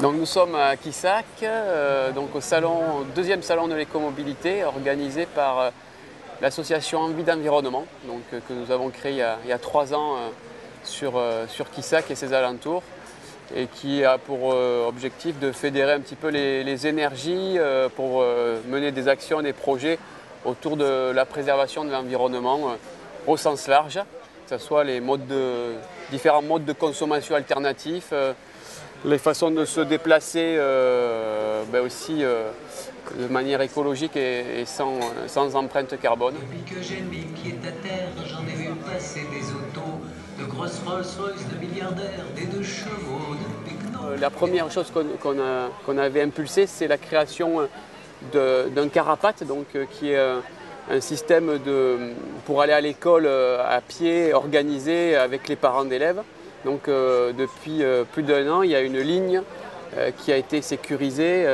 Donc nous sommes à Quissac, donc au deuxième salon de l'écomobilité organisé par l'association Envie d'Environnement, que nous avons créé il y a 3 ans sur Quissac et ses alentours, et qui a pour objectif de fédérer un petit peu les énergies pour mener des actions et des projets autour de la préservation de l'environnement au sens large, que ce soit les différents modes de consommation alternatifs, les façons de se déplacer aussi de manière écologique et sans empreinte carbone. Depuis que j'ai le pied à terre, j'en ai vu passer des autos, de grosses Rolls-Royce, de milliardaires, des 2 chevaux, de Picno. La première chose qu'on avait impulsée, c'est la création d'un carapate, qui est un système pour aller à l'école à pied, organisé avec les parents d'élèves. Donc depuis plus d'1 an, il y a une ligne qui a été sécurisée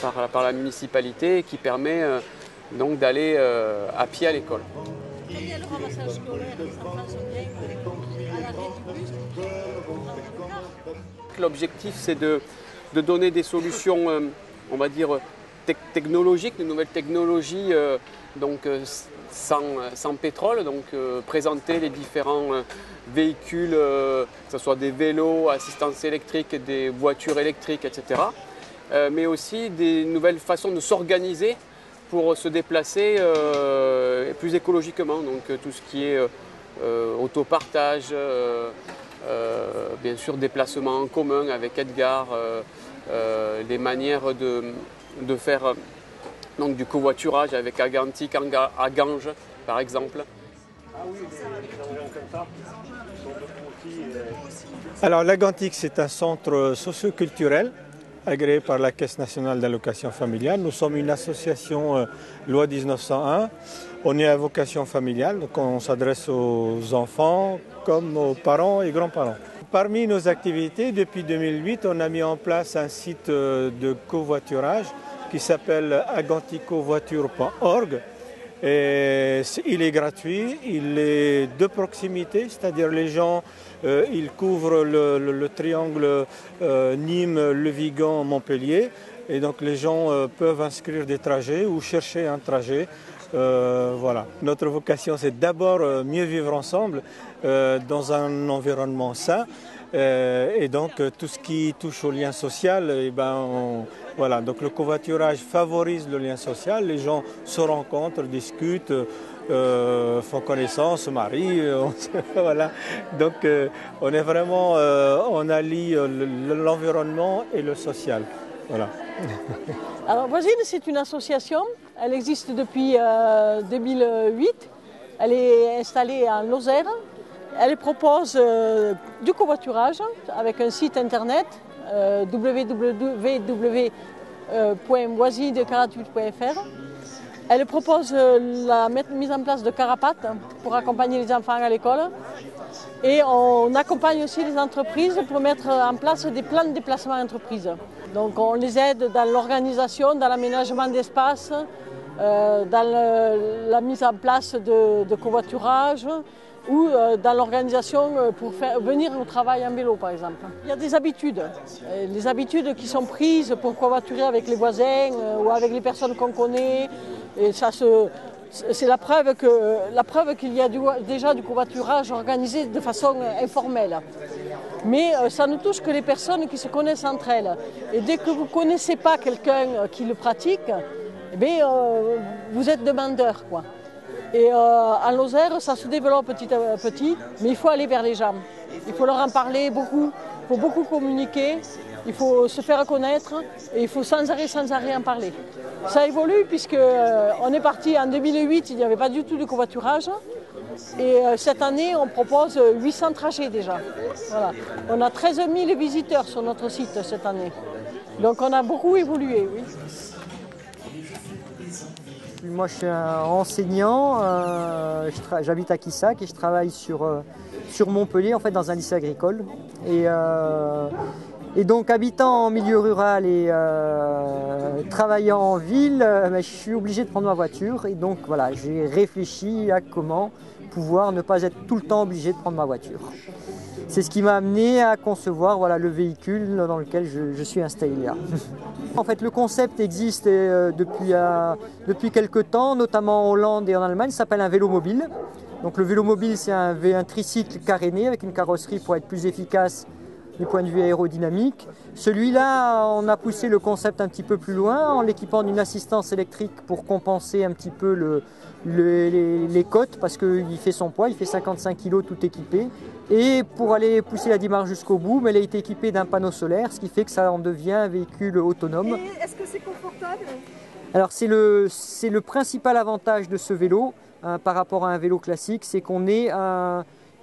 par la municipalité et qui permet donc d'aller à pied à l'école. Le ramassage scolaire, ça passe bien à l'arrêt du bus. L'objectif, c'est de donner des solutions, on va dire, technologiques, de nouvelles technologies sans pétrole, présenter les différents véhicules, que ce soit des vélos, assistance électrique, des voitures électriques, etc. Mais aussi des nouvelles façons de s'organiser pour se déplacer plus écologiquement. Donc tout ce qui est autopartage, bien sûr déplacement en commun avec Edgar, les manières de faire du covoiturage avec Agantic à Ganges par exemple. Alors l'Agantic, c'est un centre socio-culturel agréé par la Caisse nationale d'allocation familiale. Nous sommes une association loi 1901. On est à vocation familiale, donc on s'adresse aux enfants comme aux parents et grands-parents. Parmi nos activités, depuis 2008, on a mis en place un site de covoiturage qui s'appelle aganticovoiture.org. Il est gratuit, il est de proximité, c'est-à-dire les gens, ils couvrent le triangle Nîmes, Le Vigan, Montpellier, et donc les gens peuvent inscrire des trajets ou chercher un trajet. Voilà. Notre vocation, c'est d'abord mieux vivre ensemble dans un environnement sain. Et donc tout ce qui touche au lien social, voilà. Donc le covoiturage favorise le lien social, les gens se rencontrent, discutent, font connaissance, se marient, voilà. Donc on est vraiment, on allie l'environnement et le social, voilà. Alors Voisine, c'est une association, elle existe depuis 2008, elle est installée en Lozère. Elle propose du covoiturage avec un site internet www.voisine48.fr. Elle propose la mise en place de carapates pour accompagner les enfants à l'école. Et on accompagne aussi les entreprises pour mettre en place des plans de déplacement entreprises. Donc on les aide dans l'organisation, dans l'aménagement d'espace, dans la mise en place de covoiturage, ou dans l'organisation pour venir au travail en vélo par exemple. Il y a des habitudes, les habitudes qui sont prises pour covoiturer avec les voisins ou avec les personnes qu'on connaît. Et ça, c'est la preuve qu'il y a déjà du covoiturage organisé de façon informelle. Mais ça ne touche que les personnes qui se connaissent entre elles. Et dès que vous ne connaissez pas quelqu'un qui le pratique, vous êtes demandeur, quoi. Et en Lozère, ça se développe petit à petit, mais il faut aller vers les gens. Il faut leur en parler beaucoup, il faut beaucoup communiquer, il faut se faire connaître et il faut sans arrêt en parler. Ça évolue puisqu'on est parti en 2008, il n'y avait pas du tout de covoiturage. Et cette année, on propose 800 trajets déjà. Voilà. On a 13 000 visiteurs sur notre site cette année. Donc on a beaucoup évolué, oui. Moi, je suis un enseignant, j'habite à Quissac et je travaille sur Montpellier, en fait, dans un lycée agricole. Et donc, habitant en milieu rural et travaillant en ville, je suis obligé de prendre ma voiture. Et donc, voilà, j'ai réfléchi à comment pouvoir ne pas être tout le temps obligé de prendre ma voiture. c'est ce qui m'a amené à concevoir voilà, le véhicule dans lequel je suis installé là. En fait, le concept existe depuis quelques temps, notamment en Hollande et en Allemagne, ça s'appelle un vélo mobile. Donc le vélo mobile, c'est un tricycle caréné avec une carrosserie pour être plus efficace du point de vue aérodynamique. Celui-là, on a poussé le concept un petit peu plus loin en l'équipant d'une assistance électrique pour compenser un petit peu les côtes parce qu'il fait son poids, il fait 55 kg tout équipé. Et pour aller pousser la démarche jusqu'au bout, elle a été équipée d'un panneau solaire, ce qui fait que ça en devient un véhicule autonome. Et est-ce que c'est confortable? Alors c'est le principal avantage de ce vélo par rapport à un vélo classique, c'est qu'on est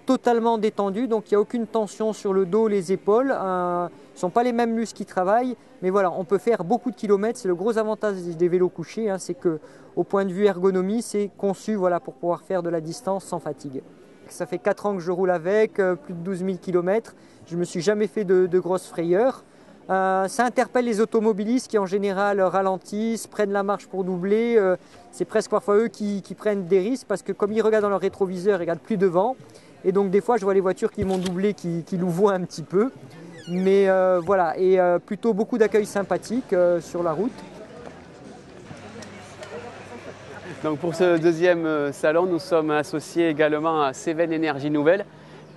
totalement détendu, donc il n'y a aucune tension sur le dos, les épaules. Ce ne sont pas les mêmes muscles qui travaillent, mais voilà, on peut faire beaucoup de kilomètres. C'est le gros avantage des vélos couchés, c'est qu'au point de vue ergonomie, c'est conçu voilà, pour pouvoir faire de la distance sans fatigue. Ça fait 4 ans que je roule avec, plus de 12 000 km. Je ne me suis jamais fait de grosses frayeurs. Ça interpelle les automobilistes qui en général ralentissent, prennent la marche pour doubler. C'est presque parfois eux qui prennent des risques parce que comme ils regardent dans leur rétroviseur, ils regardent plus devant. Et donc des fois je vois les voitures qui m'ont doublé, qui louvoient un petit peu. Mais voilà, et plutôt beaucoup d'accueil sympathique sur la route. Donc pour ce deuxième salon, nous sommes associés également à Cévennes Énergie Nouvelle,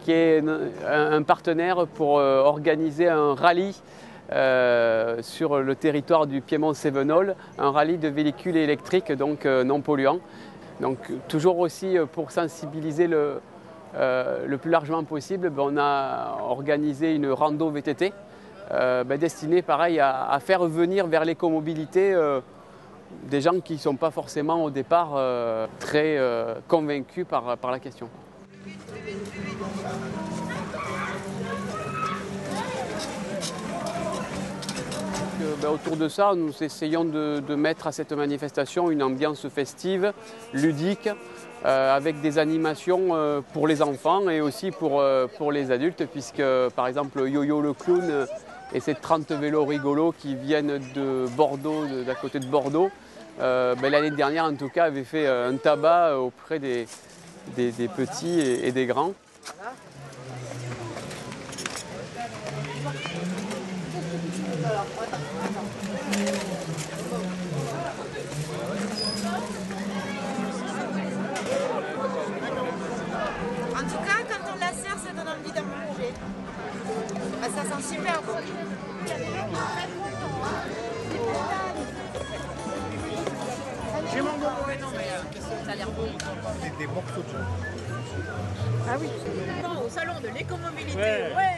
qui est un partenaire pour organiser un rallye sur le territoire du Piémont-Cévenol, un rallye de véhicules électriques donc non polluants. Donc toujours aussi pour sensibiliser le plus largement possible, on a organisé une rando VTT destinée pareil à faire venir vers l'écomobilité des gens qui ne sont pas forcément au départ très convaincus par la question. Autour de ça, nous essayons de mettre à cette manifestation une ambiance festive, ludique, avec des animations pour les enfants et aussi pour les adultes, puisque par exemple Yo-Yo le clown et ces 30 vélos rigolos qui viennent de Bordeaux, d'à côté de Bordeaux, l'année dernière en tout cas avait fait un tabac auprès des petits et des grands. En tout cas, quand on la sert, ça donne envie d'en manger. Ça sent super bon. J'ai mon goût, non mais ça a l'air bon. Des morceaux de Ah oui. Au salon de l'écomobilité, ouais,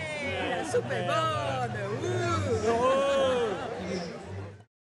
la soupe est bonne.